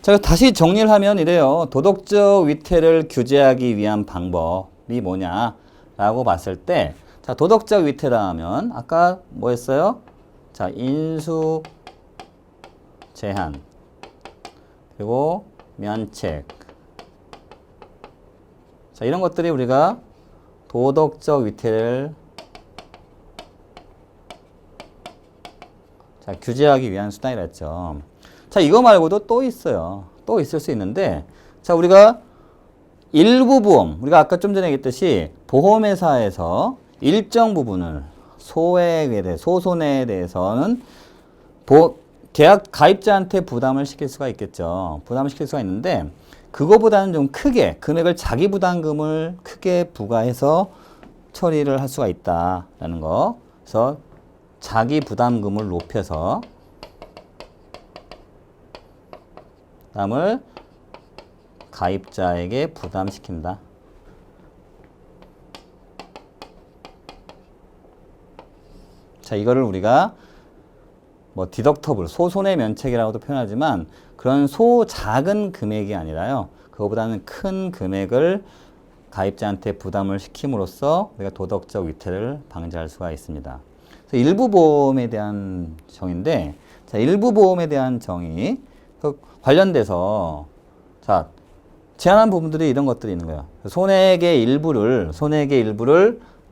자, 다시 정리를 하면 이래요. 도덕적 위태를 규제하기 위한 방법이 뭐냐라고 봤을 때, 자, 도덕적 위태라 하면 아까 뭐 했어요? 자, 인수 제한 그리고 면책. 자, 이런 것들이 우리가 도덕적 위태를 자, 규제하기 위한 수단이라 했죠. 자, 이거 말고도 또 있어요. 또 있을 수 있는데, 자, 우리가 일부 보험, 우리가 아까 좀 전에 얘기했듯이 보험회사에서 일정 부분을 소액에 대해, 소손해에 대해서는 계약 가입자한테 부담을 시킬 수가 있겠죠. 부담을 시킬 수가 있는데, 그거보다는 좀 크게, 금액을 자기 부담금을 크게 부과해서 처리를 할 수가 있다라는 거. 그래서 자기 부담금을 높여서 부담을 가입자에게 부담시킨다. 자, 이거를 우리가 뭐 디덕터블, 소손해 면책이라고도 표현하지만 그런 작은 금액이 아니라요. 그거보다는 큰 금액을 가입자한테 부담을 시킴으로써 우리가 도덕적 위태를 방지할 수가 있습니다. 그래서 일부 보험에 대한 정의인데, 자, 일부 보험에 대한 정의 관련돼서 자, 제한한 부분들이 이런 것들이 있는 거예요. 손해액의 일부를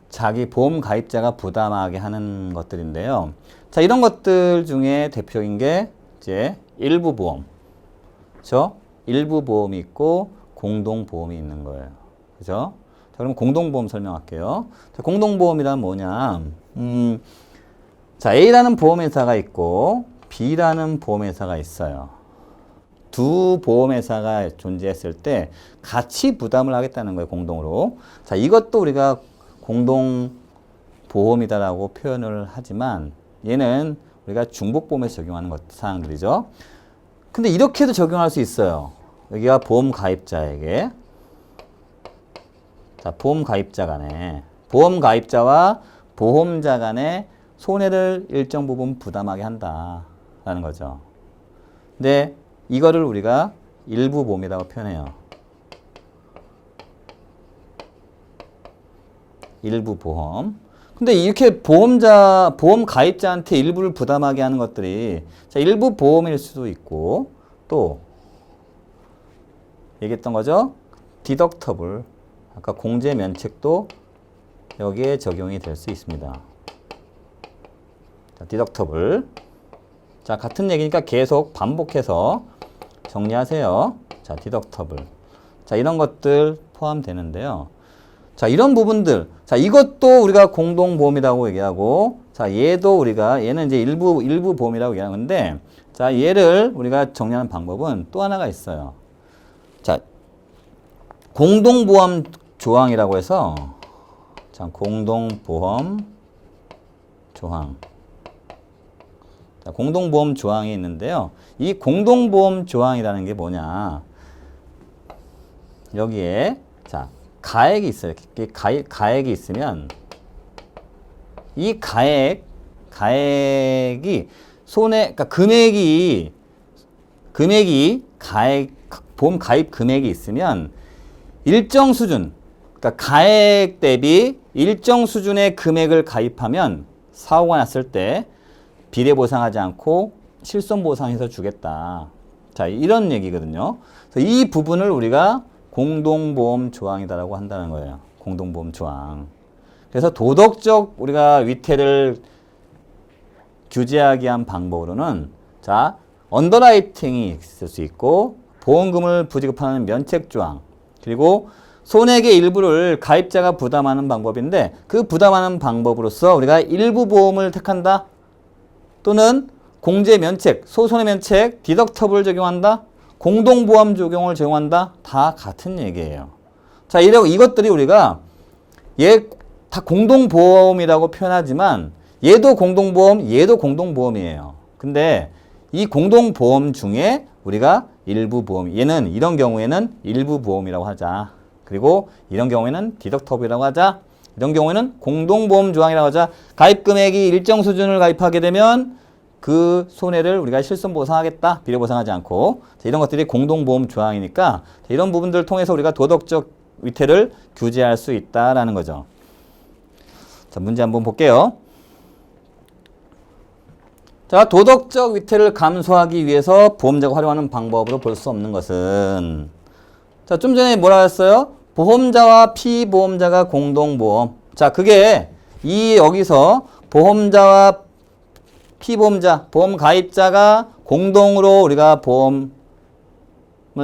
자기 보험 가입자가 부담하게 하는 것들인데요. 자, 이런 것들 중에 대표적인 게 이제 일부 보험. 그죠? 일부 보험이 있고 공동 보험이 있는 거예요. 그죠? 자, 그럼 공동 보험 설명할게요. 자, 공동 보험이란 뭐냐? 자, A라는 보험회사가 있고 B라는 보험회사가 있어요. 두 보험회사가 존재했을 때 같이 부담을 하겠다는 거예요. 공동으로. 자, 이것도 우리가 공동보험이다라고 표현을 하지만 얘는 우리가 중복보험에서 적용하는 사항들이죠. 근데 이렇게도 적용할 수 있어요. 여기가 보험 가입자에게. 자, 보험 가입자 간에. 보험 가입자와 보험자 간에 손해를 일정 부분 부담하게 한다라는 거죠. 근데 이거를 우리가 일부 보험이라고 표현해요. 일부 보험. 근데 이렇게 보험 가입자한테 일부를 부담하게 하는 것들이 자, 일부 보험일 수도 있고 또 얘기했던 거죠. 디덕터블. 아까 공제 면책도 여기에 적용이 될 수 있습니다. 자, 디덕터블. 자, 같은 얘기니까 계속 반복해서 정리하세요. 자, 디덕터블. 자, 이런 것들 포함되는데요. 자, 이런 부분들. 자, 이것도 우리가 공동보험이라고 얘기하고, 자, 얘는 이제 일부 보험이라고 얘기하는데, 자, 얘를 우리가 정리하는 방법은 또 하나가 있어요. 자, 공동보험 조항이라고 해서, 자, 공동보험 조항. 자, 공동보험 조항이 있는데요. 이 공동보험 조항이라는 게 뭐냐. 여기에, 자, 가액이 있어요. 가액이 있으면 이 가액이 그러니까 보험 가입 금액이 있으면 일정 수준, 그러니까 가액 대비 일정 수준의 금액을 가입하면 사고가 났을 때 비례 보상하지 않고 실손 보상해서 주겠다. 자, 이런 얘기거든요. 그래서 이 부분을 우리가 공동보험 조항이다라고 한다는 거예요. 공동보험 조항. 그래서 도덕적 우리가 위태를 규제하기 위한 방법으로는 자, 언더라이팅이 있을 수 있고 보험금을 부지급하는 면책 조항 그리고 손해액의 일부를 가입자가 부담하는 방법인데 그 부담하는 방법으로서 우리가 일부 보험을 택한다 또는 공제 면책, 소손해 면책, 디덕터블 적용한다 공동보험 적용을 적용한다. 다 같은 얘기예요. 자, 이것들이 우리가 다 공동보험이라고 표현하지만 얘도 공동보험이에요. 근데 이 공동보험 중에 우리가 일부 보험, 얘는 이런 경우에는 일부 보험이라고 하자. 그리고 이런 경우에는 디덕터블이라고 하자. 이런 경우에는 공동보험 조항이라고 하자. 가입 금액이 일정 수준을 가입하게 되면 그 손해를 우리가 실손보상하겠다. 비례보상하지 않고. 자, 이런 것들이 공동보험 조항이니까 자, 이런 부분들을 통해서 우리가 도덕적 위태를 규제할 수 있다라는 거죠. 자, 문제 한번 볼게요. 자, 도덕적 위태를 감수하기 위해서 보험자가 활용하는 방법으로 볼 수 없는 것은 자, 좀 전에 뭐라 했어요? 보험자와 피보험자가 공동보험. 자, 그게 여기서 보험자와 피보험자, 보험 가입자가 공동으로 우리가 보험을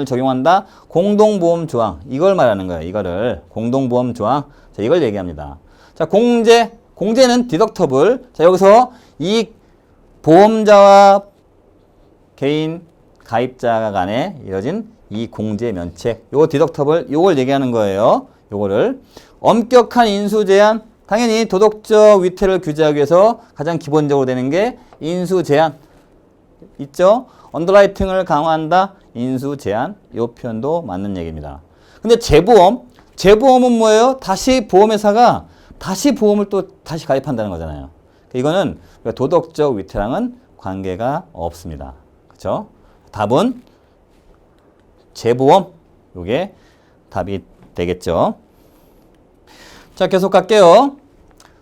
적용한다. 공동보험 조항. 이걸 말하는 거예요. 이거를. 공동보험 조항. 자, 이걸 얘기합니다. 자, 공제는 디덕터블. 자, 여기서 이 보험자와 개인 가입자 간에 이뤄진 이 공제 면책. 요거 디덕터블. 요걸 얘기하는 거예요. 요거를. 엄격한 인수 제한. 당연히 도덕적 위태를 규제하기 위해서 가장 기본적으로 되는 게 인수 제한 있죠? 언더라이팅을 강화한다. 인수 제한. 이 표현도 맞는 얘기입니다. 근데 재보험은 뭐예요? 다시 보험회사가 다시 보험을 또 다시 가입한다는 거잖아요. 이거는 도덕적 위태랑은 관계가 없습니다. 그렇죠? 답은 재보험. 이게 답이 되겠죠. 자, 계속 갈게요.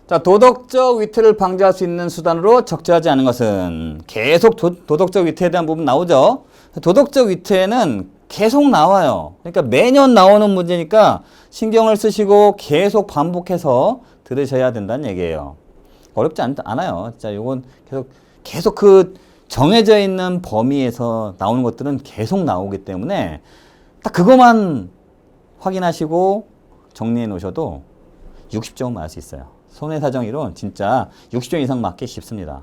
자, 도덕적 위태를 방지할 수 있는 수단으로 적재하지 않은 것은 계속 도덕적 위태에 대한 부분 나오죠. 도덕적 위태는 계속 나와요. 그러니까 매년 나오는 문제니까 신경을 쓰시고 계속 반복해서 들으셔야 된다는 얘기예요. 어렵지 않아요. 진짜 요건 계속 그 정해져 있는 범위에서 나오는 것들은 계속 나오기 때문에 딱 그것만 확인하시고 정리해 놓으셔도 60점은 맞을 수 있어요. 손해사정이론 진짜 60점 이상 맞기 쉽습니다.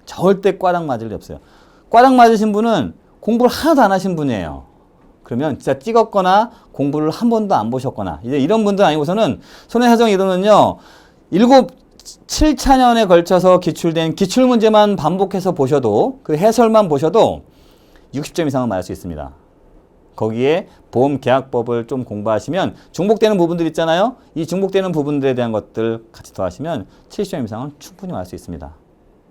절대 꽈락 맞을 리 없어요. 꽈락 맞으신 분은 공부를 하나도 안 하신 분이에요. 그러면 진짜 찍었거나 공부를 한 번도 안 보셨거나 이제 이런 분들 아니고서는 손해사정이론은요 7차년에 걸쳐서 기출된 기출문제만 반복해서 보셔도 그 해설만 보셔도 60점 이상은 맞을 수 있습니다. 거기에 보험계약법을 좀 공부하시면 중복되는 부분들 있잖아요. 이 중복되는 부분들에 대한 것들 같이 더하시면 70점 이상은 충분히 맞을 수 있습니다.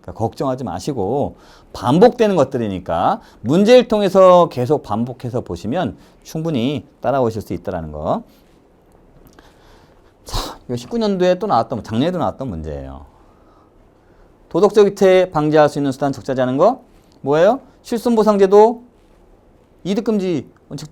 그러니까 걱정하지 마시고 반복되는 것들이니까 문제를 통해서 계속 반복해서 보시면 충분히 따라오실 수 있다는 거. 자, 이거 19년도에 또 나왔던, 작년에도 나왔던 문제예요. 도덕적 위태 방지할 수 있는 수단 적재하지 않은 거 뭐예요? 실손보상제도 이득금지 원칙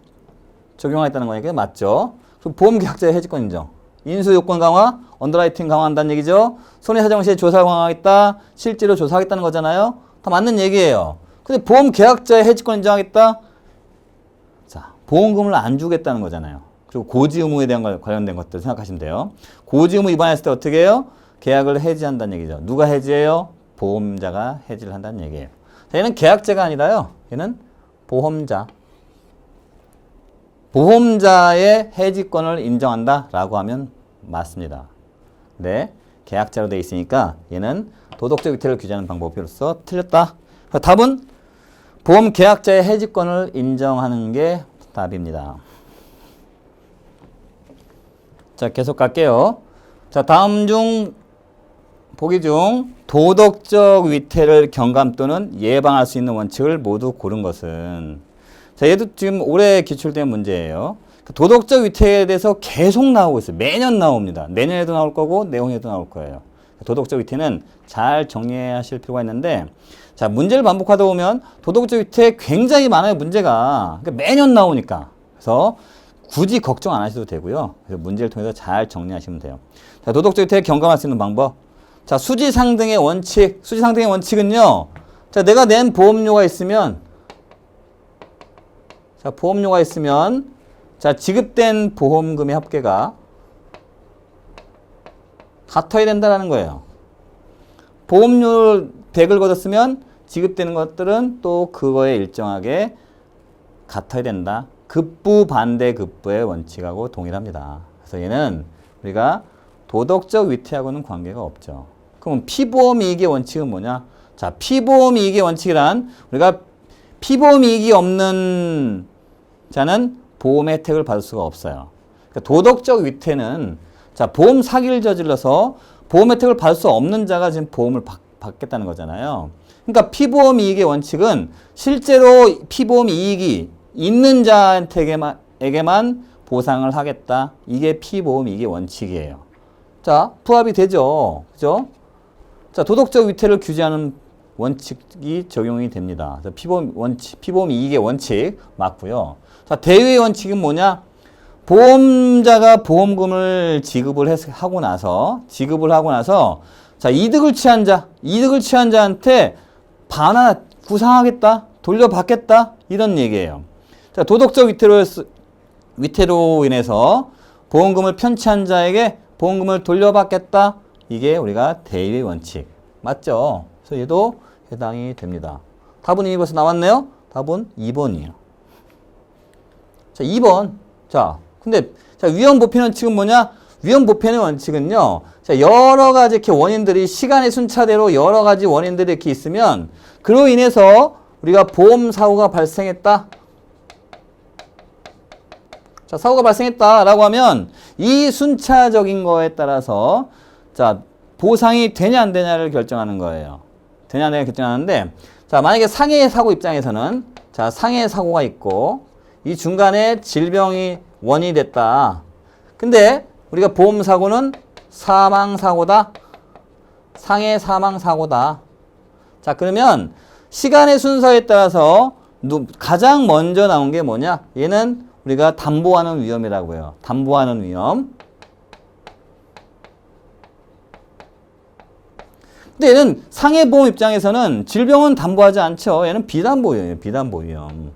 적용하겠다는 거니까 맞죠? 그리고 보험계약자의 해지권 인정. 인수요건 강화, 언더라이팅 강화한다는 얘기죠. 손해사정 시에 조사 강화하겠다. 실제로 조사하겠다는 거잖아요. 다 맞는 얘기예요. 근데 보험계약자의 해지권 인정하겠다. 자, 보험금을 안 주겠다는 거잖아요. 그리고 고지 의무에 대한 관련된 것들 생각하시면 돼요. 고지 의무 위반했을 때 어떻게 해요? 계약을 해지한다는 얘기죠. 누가 해지해요? 보험자가 해지를 한다는 얘기예요. 자, 얘는 계약자가 아니라요. 얘는 보험자. 보험자의 해지권을 인정한다라고 하면 맞습니다. 네, 계약자로 되어 있으니까 얘는 도덕적 위태를 규제하는 방법으로서 틀렸다. 답은 보험 계약자의 해지권을 인정하는 게 답입니다. 자, 계속 갈게요. 자, 다음 중 보기 중 도덕적 위태를 경감 또는 예방할 수 있는 원칙을 모두 고른 것은 자, 얘도 지금 올해 기출된 문제예요. 도덕적 위태에 대해서 계속 나오고 있어요. 매년 나옵니다. 내년에도 나올 거고 내후년에도 나올 거예요. 도덕적 위태는 잘 정리하실 필요가 있는데 자, 문제를 반복하다 보면 도덕적 위태 굉장히 많아요. 문제가. 그러니까 매년 나오니까. 그래서 굳이 걱정 안 하셔도 되고요. 그래서 문제를 통해서 잘 정리하시면 돼요. 자, 도덕적 위태 경감할 수 있는 방법. 자, 수지상등의 원칙. 수지상등의 원칙은요. 자, 내가 낸 보험료가 있으면 자, 보험료가 있으면 자, 지급된 보험금의 합계가 같아야 된다는 거예요. 보험료 100을 걷었으면 지급되는 것들은 또 그거에 일정하게 같아야 된다. 급부 반대 급부의 원칙하고 동일합니다. 그래서 얘는 우리가 도덕적 위태하고는 관계가 없죠. 그럼 피보험이익의 원칙은 뭐냐? 자, 피보험이익의 원칙이란 우리가 피보험이익이 없는 자는 보험 혜택을 받을 수가 없어요. 그러니까 도덕적 위태는 자, 보험 사기를 저질러서 보험 혜택을 받을 수 없는 자가 지금 보험을 받겠다는 거잖아요. 그러니까 피보험 이익의 원칙은 실제로 피보험 이익이 있는 자한테게만 보상을 하겠다. 이게 피보험 이익의 원칙이에요. 자, 부합이 되죠. 그죠? 자, 도덕적 위태를 규제하는 원칙이 적용이 됩니다. 피보험 이익의 원칙 맞고요. 자, 대위의 원칙은 뭐냐? 보험자가 보험금을 지급을 하고 나서 자, 이득을 취한 자한테 구상하겠다, 돌려받겠다 이런 얘기예요. 자, 도덕적 위태로 인해서 보험금을 편취한 자에게 보험금을 돌려받겠다. 이게 우리가 대위의 원칙 맞죠? 그래서 얘도 해당이 됩니다. 답은 이것에서 나왔네요. 답은 2번이에요. 자, 2번. 자, 근데 자, 위험 보편 원칙은 뭐냐? 위험 보편의 원칙은요. 자, 여러 가지 이렇게 원인들이 시간의 순차대로 여러 가지 원인들이 이렇게 있으면 그로 인해서 우리가 보험 사고가 발생했다. 자, 사고가 발생했다라고 하면 이 순차적인 거에 따라서 자, 보상이 되냐 안 되냐를 결정하는 거예요. 되냐 안 되냐 결정하는데 자, 만약에 상해 사고 입장에서는 자, 상해 사고가 있고 이 중간에 질병이 원인이 됐다. 근데 우리가 보험 사고는 사망 사고다. 상해 사망 사고다. 자, 그러면 시간의 순서에 따라서 가장 먼저 나온 게 뭐냐? 얘는 우리가 담보하는 위험이라고 해요. 담보하는 위험. 근데 얘는 상해보험 입장에서는 질병은 담보하지 않죠. 얘는 비담보위험이에요. 비담보위험.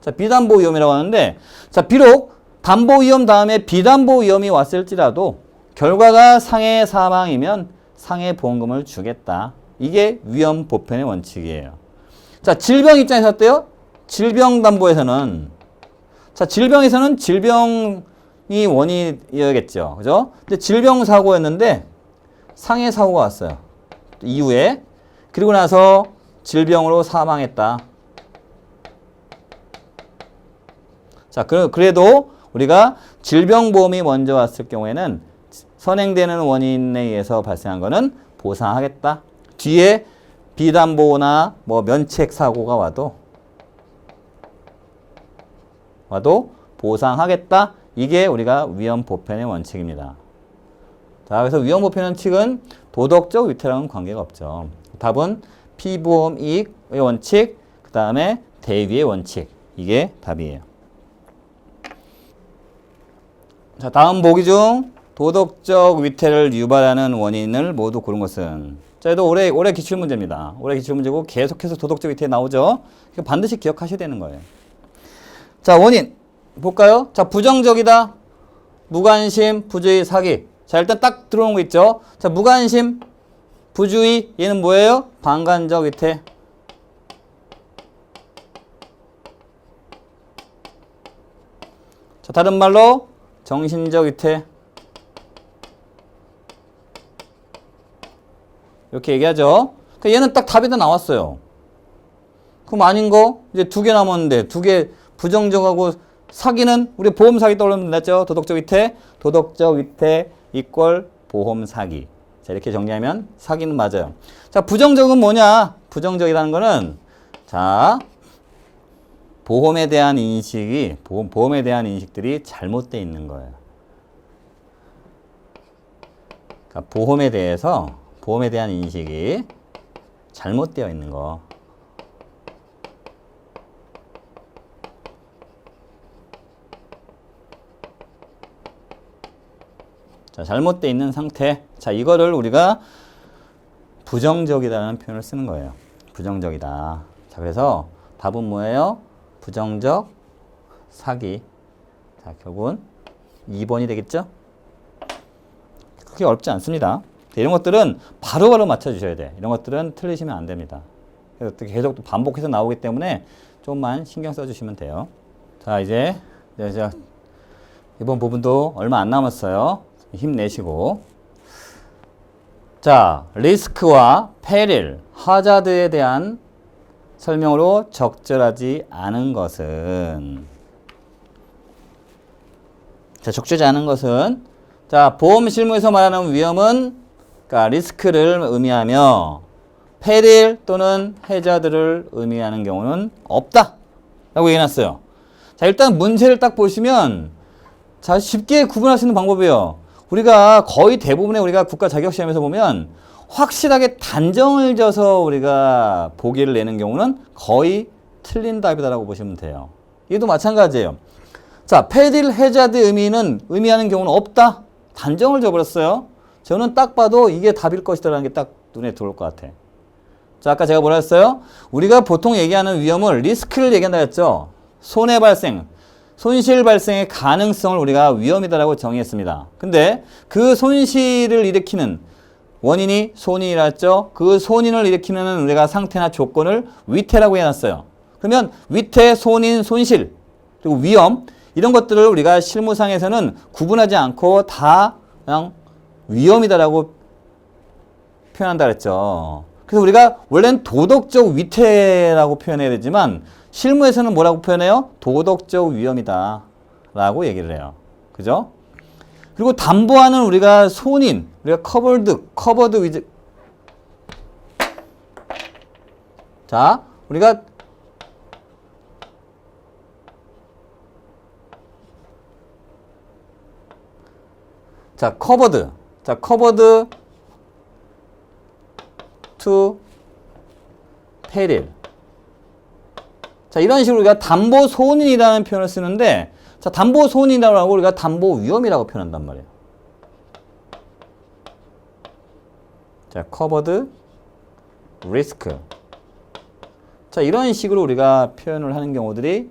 자, 비담보위험이라고 하는데 자, 비록 담보위험 다음에 비담보위험이 왔을지라도 결과가 상해 사망이면 상해보험금을 주겠다. 이게 위험 보편의 원칙이에요. 자, 질병 입장에서 어때요? 질병담보에서는 자, 질병에서는 질병이 원인이었겠죠. 그죠? 근데 질병 사고였는데 상해 사고가 왔어요. 이후에 그리고 나서 질병으로 사망했다. 자, 그래도 우리가 질병보험이 먼저 왔을 경우에는 선행되는 원인에 의해서 발생한 거는 보상하겠다. 뒤에 비담보나 뭐 면책 사고가 와도 보상하겠다. 이게 우리가 위험 보편의 원칙입니다. 자, 그래서 위험 보편 원칙은 도덕적 위태랑은 관계가 없죠. 답은 피보험 이익의 원칙, 그 다음에 대위의 원칙. 이게 답이에요. 자, 다음 보기 중 도덕적 위태를 유발하는 원인을 모두 고른 것은 자, 얘도 올해 기출문제입니다. 올해 기출문제고 계속해서 도덕적 위태 나오죠. 이거 반드시 기억하셔야 되는 거예요. 자, 원인 볼까요? 자, 부정적이다. 무관심, 부주의, 사기. 자, 일단 딱 들어오는 거 있죠. 자, 무관심, 부주의. 얘는 뭐예요? 방관적 위태. 자, 다른 말로 정신적 위태. 이렇게 얘기하죠. 그러니까 얘는 딱 답이 다 나왔어요. 그럼 아닌 거 이제 2개 남았는데 2개 부정적하고 사기는 우리 보험 사기 떠올리면 됐죠. 도덕적 위태, 도덕적 위태 이꼴 보험 사기. 자, 이렇게 정리하면 사기는 맞아요. 자, 부정적은 뭐냐? 부정적이라는 거는 자, 보험에 대한 인식들이 잘못되어 있는 거예요. 그러니까 보험에 대한 인식이 잘못되어 있는 거. 자, 잘못되어 있는 상태. 자, 이거를 우리가 부정적이다라는 표현을 쓰는 거예요. 부정적이다. 자, 그래서 답은 뭐예요? 부정적 사기. 자, 결국은 2번이 되겠죠? 그렇게 어렵지 않습니다. 이런 것들은 바로바로 맞춰주셔야 돼. 이런 것들은 틀리시면 안 됩니다. 그래서 계속 반복해서 나오기 때문에 좀만 신경 써주시면 돼요. 자, 이제 이번 부분도 얼마 안 남았어요. 힘내시고. 자, 리스크와 페릴, 하자드에 대한 설명으로 적절하지 않은 것은 자, 적절하지 않은 것은 자, 보험 실무에서 말하는 위험은 그러니까 리스크를 의미하며 페릴 또는 해저드를 의미하는 경우는 없다 라고 얘기해놨어요. 자, 일단 문제를 딱 보시면 자, 쉽게 구분할 수 있는 방법이에요. 우리가 거의 대부분의 우리가 국가 자격시험에서 보면 확실하게 단정을 져서 우리가 보기를 내는 경우는 거의 틀린 답이다라고 보시면 돼요. 이것도 마찬가지예요. 자, 페릴 해저드 의미하는 경우는 없다. 단정을 져버렸어요. 저는 딱 봐도 이게 답일 것이다라는 게 딱 눈에 들어올 것 같아. 자, 아까 제가 뭐라 했어요? 우리가 보통 얘기하는 위험을 리스크를 얘기한다 했죠. 손해 발생, 손실 발생의 가능성을 우리가 위험이다라고 정의했습니다. 근데 그 손실을 일으키는 원인이 손인이라 했죠. 그 손인을 일으키는 우리가 상태나 조건을 위태라고 해놨어요. 그러면 위태, 손인, 손실, 그리고 위험 이런 것들을 우리가 실무상에서는 구분하지 않고 다 그냥 위험이다라고 표현한다 그랬죠. 그래서 우리가 원래는 도덕적 위태라고 표현해야 되지만 실무에서는 뭐라고 표현해요? 도덕적 위험이다 라고 얘기를 해요. 그죠? 그리고 담보하는 우리가 손인, 우리가 covered with. 자, 우리가 자, covered to peril. 자, 이런 식으로 우리가 담보 손인이라는 표현을 쓰는데, 자, 담보 손인이라고 하고 우리가 담보 위험이라고 표현한단 말이에요. 자, covered risk. 자, 이런 식으로 우리가 표현을 하는 경우들이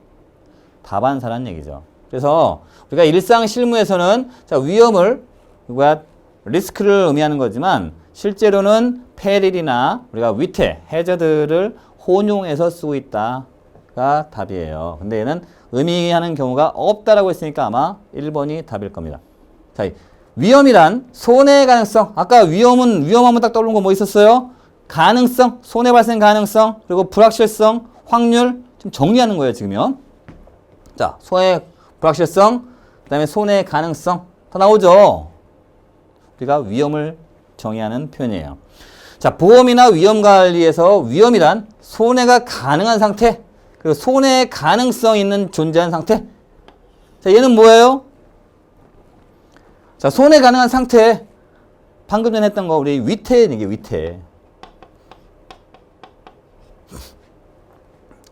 다반사라는 얘기죠. 그래서 우리가 일상 실무에서는 자, 위험을 우리가 리스크를 의미하는 거지만 실제로는 페릴이나 우리가 위태, 해저드를 혼용해서 쓰고 있다가 답이에요. 근데 얘는 의미하는 경우가 없다라고 했으니까 아마 1번이 답일 겁니다. 자, 위험이란 손해 가능성. 아까 위험하면 딱 떠오르는 거 뭐 있었어요? 가능성, 손해 발생 가능성, 그리고 불확실성, 확률. 좀 정리하는 거예요, 지금요. 자, 손해 불확실성, 그 다음에 손해 가능성. 다 나오죠? 우리가 위험을 정의하는 표현이에요. 자, 보험이나 위험관리에서 위험이란 손해가 가능한 상태, 그리고 손해 가능성 있는 존재한 상태. 자, 얘는 뭐예요? 자, 손해 가능한 상태. 방금 전에 했던 거, 우리 위태, 이게 위태.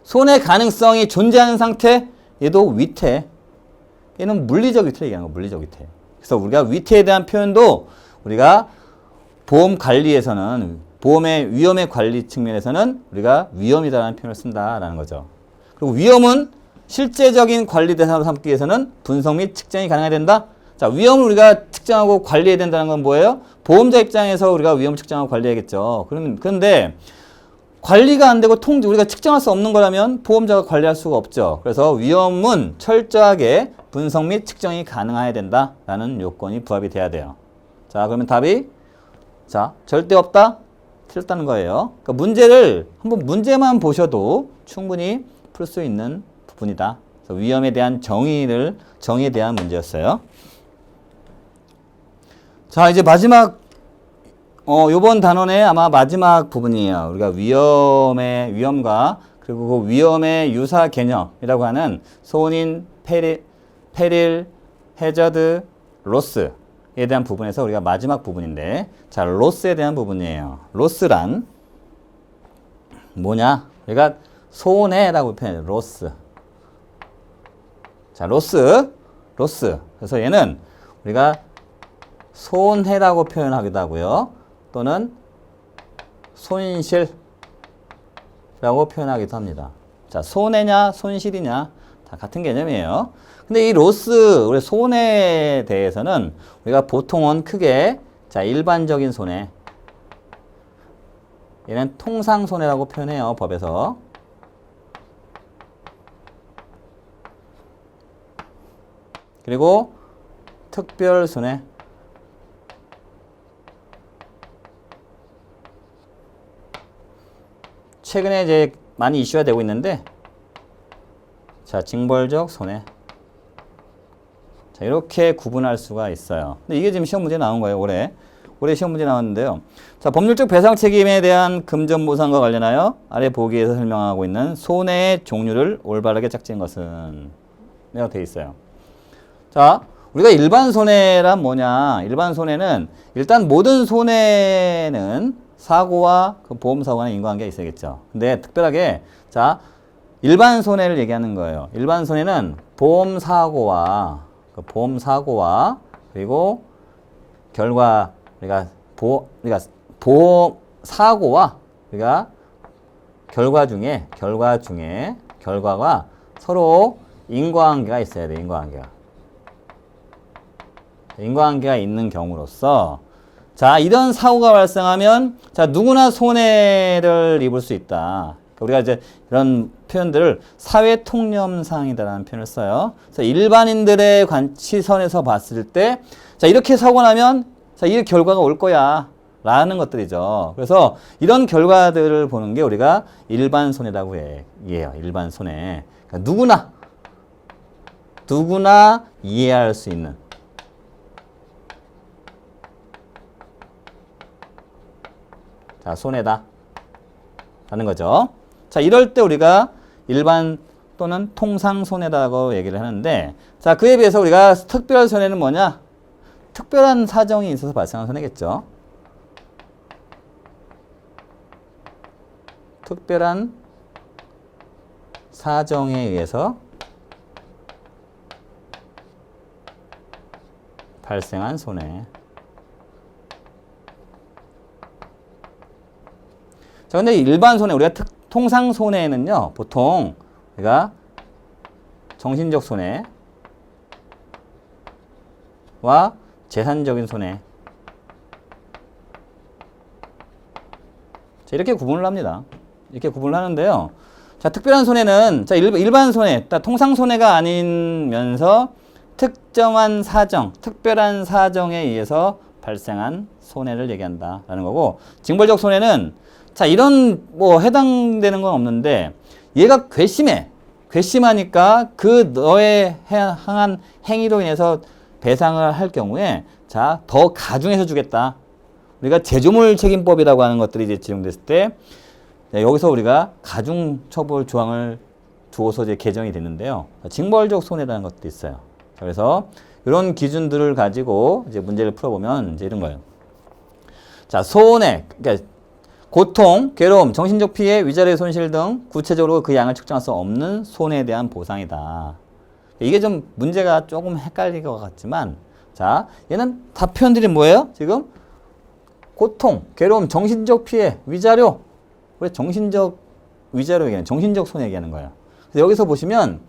손해 가능성이 존재하는 상태, 얘도 위태. 얘는 물리적 위태를 얘기하는 거, 물리적 위태. 그래서 우리가 위태에 대한 표현도 우리가 보험 관리에서는, 보험의 위험의 관리 측면에서는 우리가 위험이다라는 표현을 쓴다라는 거죠. 그리고 위험은 실제적인 관리 대상으로 삼기 위해서는 분석 및 측정이 가능해야 된다. 자, 위험을 우리가 측정하고 관리해야 된다는 건 뭐예요? 보험자 입장에서 우리가 위험 측정하고 관리해야겠죠. 그런데 관리가 안 되고 우리가 측정할 수 없는 거라면 보험자가 관리할 수가 없죠. 그래서 위험은 철저하게 분석 및 측정이 가능해야 된다라는 요건이 부합이 돼야 돼요. 자, 그러면 답이 자, 절대 없다? 틀렸다는 거예요. 그러니까 문제를 한번 문제만 보셔도 충분히 풀 수 있는 부분이다. 그래서 위험에 대한 정의에 대한 문제였어요. 자, 이제 마지막 요번 단원의 아마 마지막 부분이에요. 우리가 위험과 그리고 그 위험의 유사 개념이라고 하는 손인, 페릴, 해저드, 로스에 대한 부분에서 우리가 마지막 부분인데, 자, 로스에 대한 부분이에요. 로스란 뭐냐? 우리가 손해라고 표현해요. 로스. 자, 로스. 그래서 얘는 우리가 손해라고 표현하기도 하고요. 또는 손실이라고 표현하기도 합니다. 자, 손해냐, 손실이냐, 다 같은 개념이에요. 근데 이 로스, 우리 손해에 대해서는 우리가 보통은 크게, 자, 일반적인 손해. 얘는 통상 손해라고 표현해요, 법에서. 그리고 특별 손해. 최근에 이제 많이 이슈가 되고 있는데, 자, 징벌적 손해. 자, 이렇게 구분할 수가 있어요. 근데 이게 지금 시험 문제에 나온 거예요, 올해 올해 시험 문제 나왔는데요. 자, 법률적 배상 책임에 대한 금전 보상과 관련하여 아래 보기에서 설명하고 있는 손해의 종류를 올바르게 짝지은 것은 내가 돼 있어요. 자, 우리가 일반 손해란 뭐냐? 일반 손해는 일단 모든 손해는 사고와 그 보험 사고와는 인과관계가 있어야겠죠. 근데 특별하게 자, 일반 손해를 얘기하는 거예요. 일반 손해는 보험 사고와 그리고 결과 우리가 보험 사고와 우리가 결과가 서로 인과관계가 있어야 돼. 인과관계가 있는 경우로서 자, 이런 사고가 발생하면 자, 누구나 손해를 입을 수 있다. 우리가 이제 이런 표현들을 사회 통념상이다라는 표현을 써요. 그래서 일반인들의 시선에서 봤을 때 자, 이렇게 사고 나면 자, 이 결과가 올 거야 라는 것들이죠. 그래서 이런 결과들을 보는 게 우리가 일반 손해라고 해요. 일반 손해. 그러니까 누구나 이해할 수 있는 자, 손해다 라는 거죠. 자, 이럴 때 우리가 일반 또는 통상 손해라고 얘기를 하는데 자, 그에 비해서 우리가 특별 손해는 뭐냐? 특별한 사정이 있어서 발생한 손해겠죠. 특별한 사정에 의해서 발생한 손해. 자, 근데 일반 손해, 우리가 통상 손해는요, 보통 우리가 정신적 손해와 재산적인 손해. 자, 이렇게 구분을 합니다. 이렇게 구분을 하는데요. 자, 특별한 손해는, 자, 일반 손해, 통상 손해가 아니면서 특정한 사정, 특별한 사정에 의해서 발생한 손해를 얘기한다라는 거고, 징벌적 손해는 자, 이런 뭐 해당되는 건 없는데 얘가 괘씸하니까 그 너의 행한 행위로 인해서 배상을 할 경우에 자, 더 가중해서 주겠다. 우리가 제조물 책임법이라고 하는 것들이 이제 지정됐을 때 여기서 우리가 가중 처벌 조항을 두어서 이제 개정이 됐는데요. 징벌적 손해라는 것도 있어요. 그래서 이런 기준들을 가지고 이제 문제를 풀어보면 이제 이런 거예요. 자, 손해, 그러니까 고통, 괴로움, 정신적 피해, 위자료의 손실 등 구체적으로 그 양을 측정할 수 없는 손해에 대한 보상이다. 이게 좀 문제가 조금 헷갈릴 것 같지만 자, 얘는 다 표현들이 뭐예요? 지금 고통, 괴로움, 정신적 피해, 위자료. 왜 정신적 위자료 얘기하는 정신적 손해 얘기하는 거예요. 그래서 여기서 보시면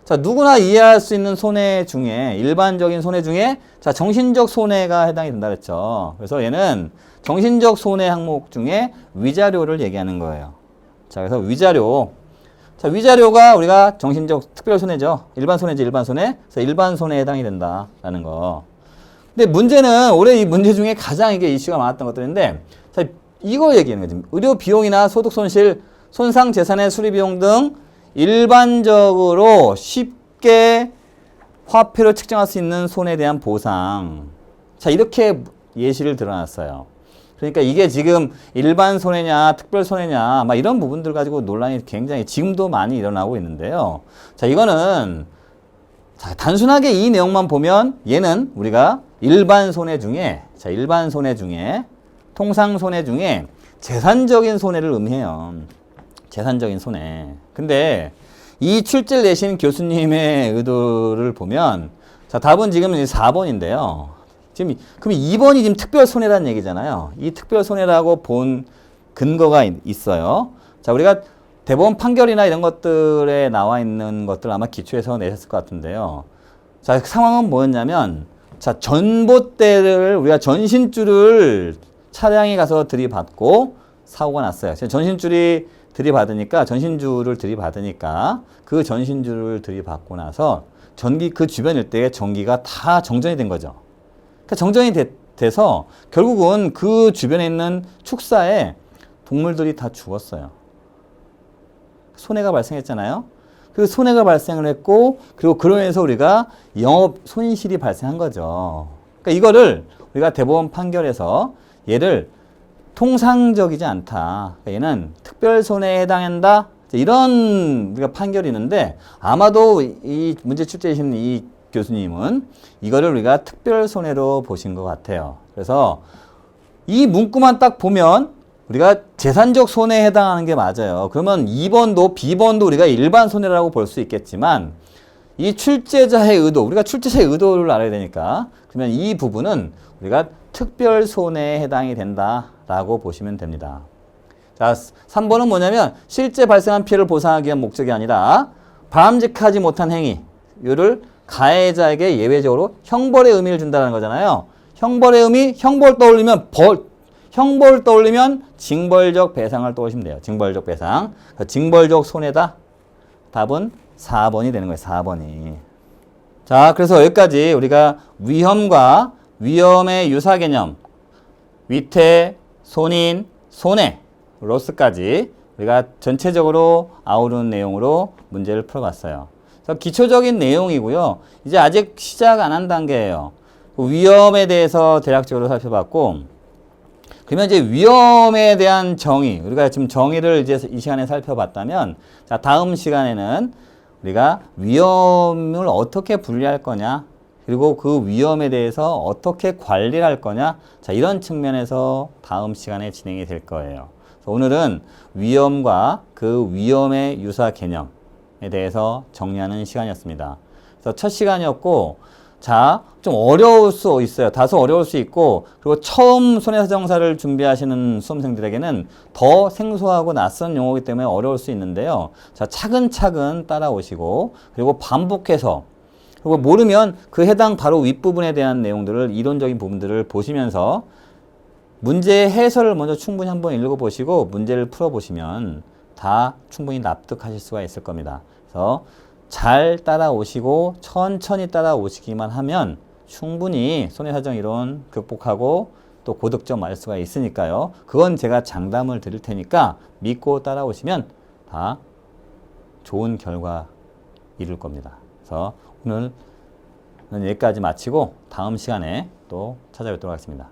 자, 누구나 이해할 수 있는 손해 중에 일반적인 손해 중에 자, 정신적 손해가 해당이 된다 그랬죠. 그래서 얘는 정신적 손해 항목 중에 위자료를 얘기하는 거예요. 자, 그래서 위자료. 자, 위자료가 우리가 정신적 특별 손해죠. 일반 손해지, 일반 손해. 그래서 일반 손해에 해당이 된다라는 거. 근데 문제는 올해 이 문제 중에 가장 이게 이슈가 많았던 것들인데 자, 이거 얘기하는 거지. 의료 비용이나 소득 손실, 손상 재산의 수리 비용 등 일반적으로 쉽게 화폐로 측정할 수 있는 손해에 대한 보상. 자, 이렇게 예시를 들어놨어요. 그러니까 이게 지금 일반 손해냐, 특별 손해냐, 막 이런 부분들 가지고 논란이 굉장히 지금도 많이 일어나고 있는데요. 자, 이거는 자, 단순하게 이 내용만 보면 얘는 우리가 일반 손해 중에, 자, 일반 손해 중에, 통상 손해 중에 재산적인 손해를 의미해요. 재산적인 손해. 근데 이 출제를 내신 교수님의 의도를 보면 자, 답은 지금 4번인데요. 지금 그럼 2번이 지금 특별 손해라는 얘기잖아요. 이 특별 손해라고 본 근거가 있어요. 자, 우리가 대법원 판결이나 이런 것들에 나와 있는 것들 아마 기초에서 내셨을 것 같은데요. 자, 상황은 뭐였냐면 자, 전봇대를 우리가 전신줄을 차량에 가서 들이받고 사고가 났어요. 전신줄을 들이받으니까 그 전신줄을 들이받고 나서 그 주변 일대에 전기가 다 정전이 된 거죠. 그러니까 정전이 돼서 결국은 그 주변에 있는 축사에 동물들이 다 죽었어요. 손해가 발생했잖아요. 그 손해가 발생을 했고 그리고 그로 인해서 우리가 영업 손실이 발생한 거죠. 그러니까 이거를 우리가 대법원 판결에서 얘를 통상적이지 않다. 얘는 특별 손해에 해당한다. 이런 우리가 판결이 있는데 아마도 이 문제 출제하신 이 교수님은 이거를 우리가 특별 손해로 보신 것 같아요. 그래서 이 문구만 딱 보면 우리가 재산적 손해에 해당하는 게 맞아요. 그러면 2번도 B번도 우리가 일반 손해라고 볼 수 있겠지만 이 출제자의 의도, 우리가 출제자의 의도를 알아야 되니까 그러면 이 부분은 우리가 특별 손해에 해당이 된다라고 보시면 됩니다. 자, 3번은 뭐냐면 실제 발생한 피해를 보상하기 위한 목적이 아니라 바람직하지 못한 행위를 가해자에게 예외적으로 형벌의 의미를 준다는 거잖아요. 형벌의 의미, 형벌 떠올리면 징벌적 배상을 떠오시면 돼요. 징벌적 배상. 징벌적 손해다. 답은 4번이 되는 거예요. 4번이. 자, 그래서 여기까지 우리가 위험과 위험의 유사 개념, 위태, 손인, 손해, 로스까지 우리가 전체적으로 아우르는 내용으로 문제를 풀어봤어요. 그래서 기초적인 내용이고요. 이제 아직 시작 안 한 단계예요. 위험에 대해서 대략적으로 살펴봤고, 그러면 이제 위험에 대한 정의, 우리가 지금 정의를 이제 이 시간에 살펴봤다면, 자, 다음 시간에는 우리가 위험을 어떻게 분리할 거냐, 그리고 그 위험에 대해서 어떻게 관리를 할 거냐, 자, 이런 측면에서 다음 시간에 진행이 될 거예요. 그래서 오늘은 위험과 그 위험의 유사 개념에 대해서 정리하는 시간이었습니다. 그래서 첫 시간이었고, 자, 좀 어려울 수 있어요. 다소 어려울 수 있고, 그리고 처음 손해사정사를 준비하시는 수험생들에게는 더 생소하고 낯선 용어이기 때문에 어려울 수 있는데요. 자, 차근차근 따라오시고, 그리고 반복해서, 그리고 모르면 그 해당 바로 윗부분에 대한 내용들을, 이론적인 부분들을 보시면서 문제의 해설을 먼저 충분히 한번 읽어보시고 문제를 풀어보시면 다 충분히 납득하실 수가 있을 겁니다. 그래서 잘 따라오시고 천천히 따라오시기만 하면 충분히 손해사정 이론 극복하고 또 고득점 알 수가 있으니까요. 그건 제가 장담을 드릴 테니까 믿고 따라오시면 다 좋은 결과 이룰 겁니다. 그래서 오늘은 여기까지 마치고 다음 시간에 또 찾아뵙도록 하겠습니다.